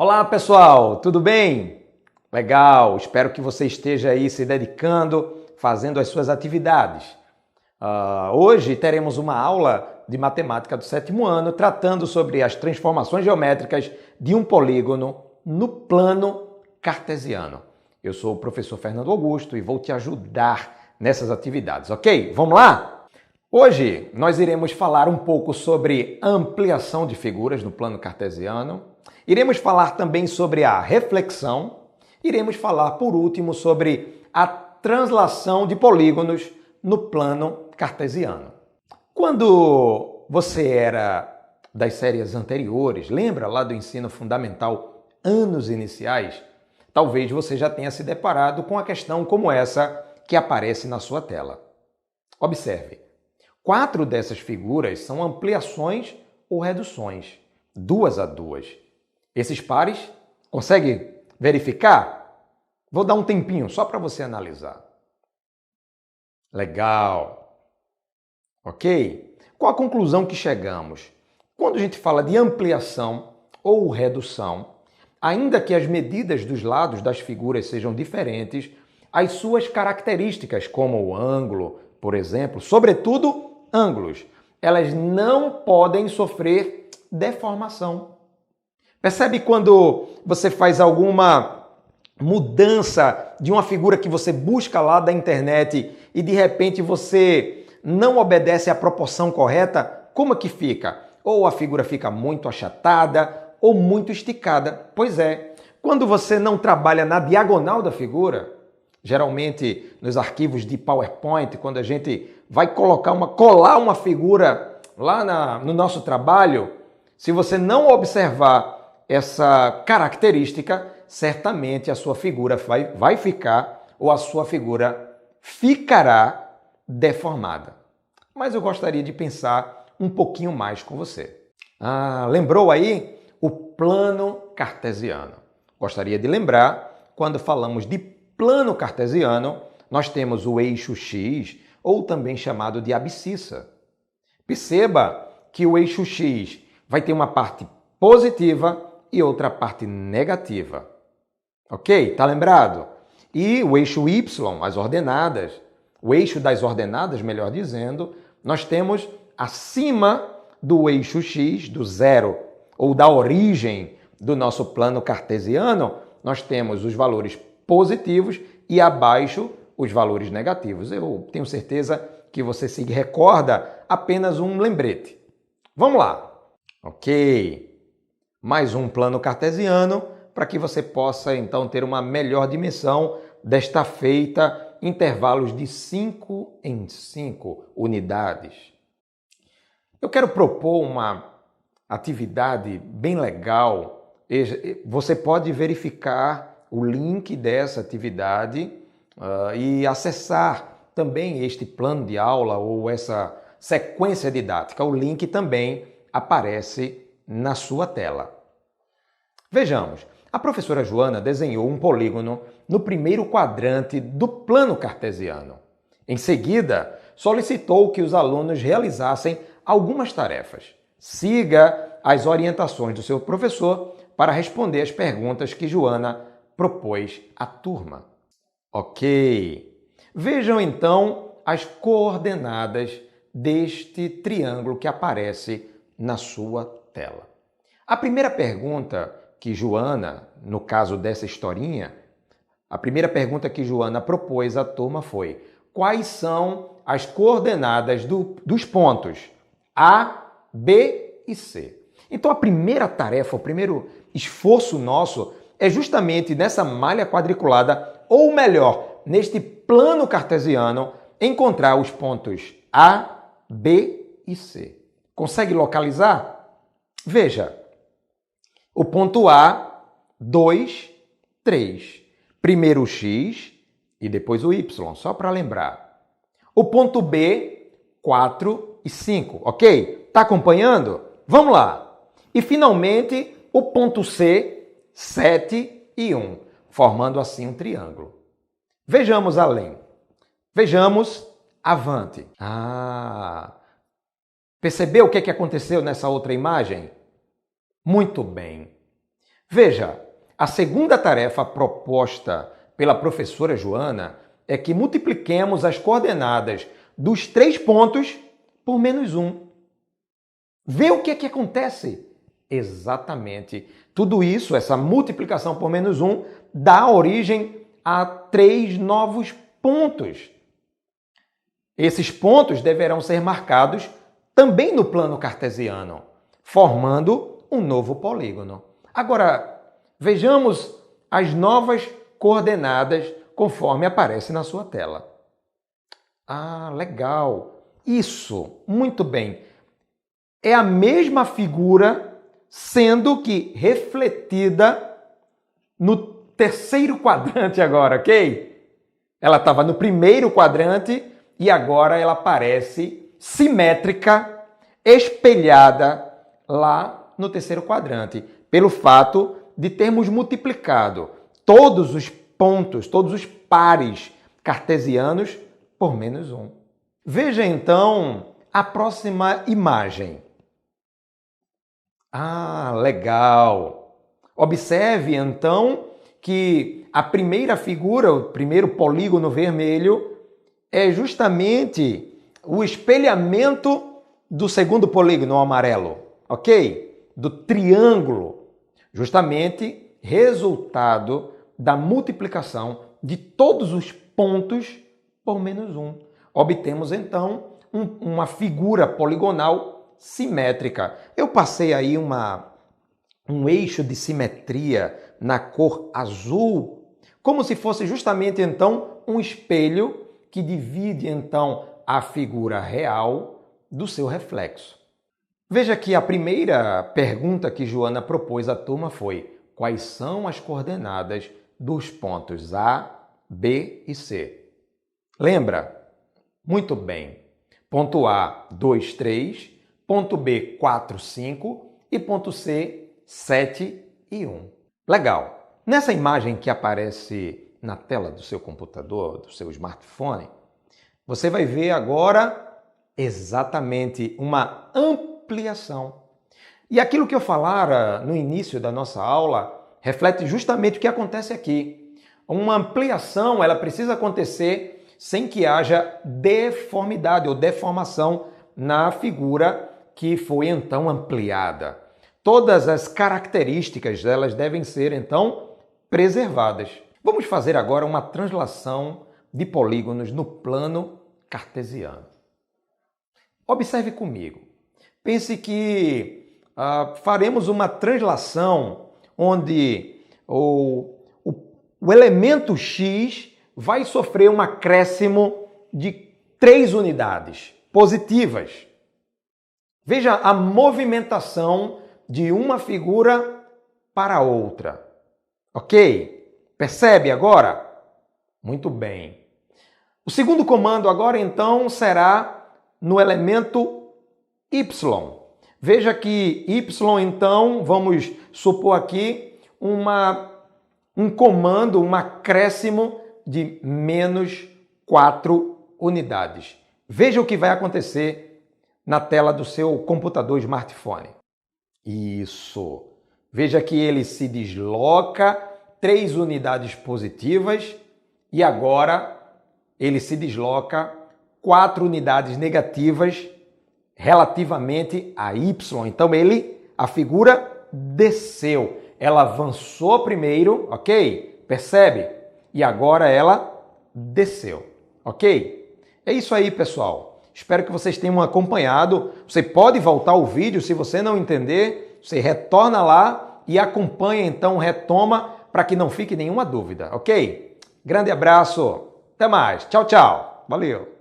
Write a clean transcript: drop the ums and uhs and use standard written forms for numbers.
Olá pessoal, tudo bem? Legal, espero que você esteja aí se dedicando, fazendo as suas atividades. Hoje teremos uma aula de matemática do 7º ano tratando sobre as transformações geométricas de um polígono no plano cartesiano. Eu sou o professor Fernando Augusto e vou te ajudar nessas atividades, ok? Vamos lá? Hoje nós iremos falar um pouco sobre ampliação de figuras no plano cartesiano. Iremos falar também sobre a reflexão. Iremos falar, por último, sobre a translação de polígonos no plano cartesiano. Quando você era das séries anteriores, lembra lá do ensino fundamental, anos iniciais, talvez você já tenha se deparado com a questão como essa que aparece na sua tela. Observe, 4 dessas figuras são ampliações ou reduções, 2 a 2. Esses pares, consegue verificar? Vou dar um tempinho só para você analisar. Legal. Ok? Qual a conclusão que chegamos? Quando a gente fala de ampliação ou redução, ainda que as medidas dos lados das figuras sejam diferentes, as suas características, como o ângulo, por exemplo, sobretudo ângulos, elas não podem sofrer deformação. Percebe quando você faz alguma mudança de uma figura que você busca lá da internet e de repente você não obedece à proporção correta? Como é que fica? Ou a figura fica muito achatada ou muito esticada. Pois é, quando você não trabalha na diagonal da figura, geralmente nos arquivos de PowerPoint, quando a gente vai colar uma figura lá no nosso trabalho, se você não observar essa característica, certamente a sua figura vai ficar ou a sua figura ficará deformada. Mas eu gostaria de pensar um pouquinho mais com você. Lembrou aí o plano cartesiano? Gostaria de lembrar, quando falamos de plano cartesiano, nós temos o eixo X, ou também chamado de abscissa. Perceba que o eixo X vai ter uma parte positiva e outra parte negativa. Ok? Tá lembrado? E o eixo Y, as ordenadas, o eixo das ordenadas, melhor dizendo, nós temos acima do eixo X, do zero, ou da origem do nosso plano cartesiano, nós temos os valores positivos e abaixo os valores negativos. Eu tenho certeza que você se recorda, apenas um lembrete. Vamos lá. Ok. Mais um plano cartesiano para que você possa então ter uma melhor dimensão desta feita intervalos de 5 em 5 unidades. Eu quero propor uma atividade bem legal. Você pode verificar o link dessa atividade e acessar também este plano de aula ou essa sequência didática. O link também aparece na sua tela. Vejamos, a professora Joana desenhou um polígono no primeiro quadrante do plano cartesiano. Em seguida, solicitou que os alunos realizassem algumas tarefas. Siga as orientações do seu professor para responder as perguntas que Joana propôs à turma. Ok. Vejam então as coordenadas deste triângulo que aparece na sua tela. A primeira pergunta que Joana, no caso dessa historinha, a primeira pergunta que Joana propôs à turma foi: quais são as coordenadas dos pontos A, B e C? Então a primeira tarefa, o primeiro esforço nosso é justamente nessa malha quadriculada, ou melhor, neste plano cartesiano, encontrar os pontos A, B e C. Consegue localizar? Veja, o ponto A, 2, 3. Primeiro o X e depois o Y, só para lembrar. O ponto B, 4 e 5, ok? Tá acompanhando? Vamos lá. E finalmente o ponto C, 7 e 1, formando assim um triângulo. Vejamos além. Vejamos avante. Percebeu o que aconteceu nessa outra imagem? Muito bem. Veja, a segunda tarefa proposta pela professora Joana é que multipliquemos as coordenadas dos 3 pontos por menos 1. Vê o que é que acontece? Exatamente. Tudo isso, essa multiplicação por menos 1, dá origem a 3 novos pontos. Esses pontos deverão ser marcados também no plano cartesiano, formando um novo polígono. Agora, vejamos as novas coordenadas conforme aparece na sua tela. Ah, legal! Isso, muito bem. É a mesma figura, sendo que refletida no terceiro quadrante agora, ok? Ela estava no primeiro quadrante e agora ela aparece simétrica, espelhada lá no terceiro quadrante, pelo fato de termos multiplicado todos os pontos, todos os pares cartesianos por menos 1. Veja então a próxima imagem. Ah, legal! Observe então que a primeira figura, o primeiro polígono vermelho, é justamente o espelhamento do segundo polígono amarelo, ok? Do triângulo, justamente resultado da multiplicação de todos os pontos por menos 1. Obtemos então uma figura poligonal simétrica. Eu passei aí um eixo de simetria na cor azul, como se fosse justamente então um espelho que divide então a figura real do seu reflexo. Veja que a primeira pergunta que Joana propôs à turma foi: quais são as coordenadas dos pontos A, B e C? Lembra? Muito bem. Ponto A, 2, 3, ponto B, 4, 5 e ponto C, 7 e 1. Legal. Nessa imagem que aparece na tela do seu computador, do seu smartphone, você vai ver agora exatamente uma ampliação. E aquilo que eu falara no início da nossa aula reflete justamente o que acontece aqui. Uma ampliação, ela precisa acontecer sem que haja deformidade ou deformação na figura que foi então ampliada. Todas as características delas devem ser então preservadas. Vamos fazer agora uma translação de polígonos no plano cartesiano. Observe comigo. Pense que faremos uma translação onde o elemento x vai sofrer um acréscimo de 3 unidades positivas. Veja a movimentação de uma figura para outra. Ok? Percebe agora? Muito bem. O segundo comando agora, então, será no elemento y. Veja que y, então, vamos supor aqui um comando, um acréscimo de menos 4 unidades. Veja o que vai acontecer na tela do seu computador smartphone. Isso. Veja que ele se desloca 3 unidades positivas e agora ele se desloca 4 unidades negativas relativamente a y. Então a figura desceu. Ela avançou primeiro, ok? Percebe? E agora ela desceu, ok? É isso aí, pessoal. Espero que vocês tenham acompanhado. Você pode voltar o vídeo se você não entender. Você retorna lá e acompanha, então, retoma para que não fique nenhuma dúvida, ok? Grande abraço. Até mais. Tchau, tchau. Valeu.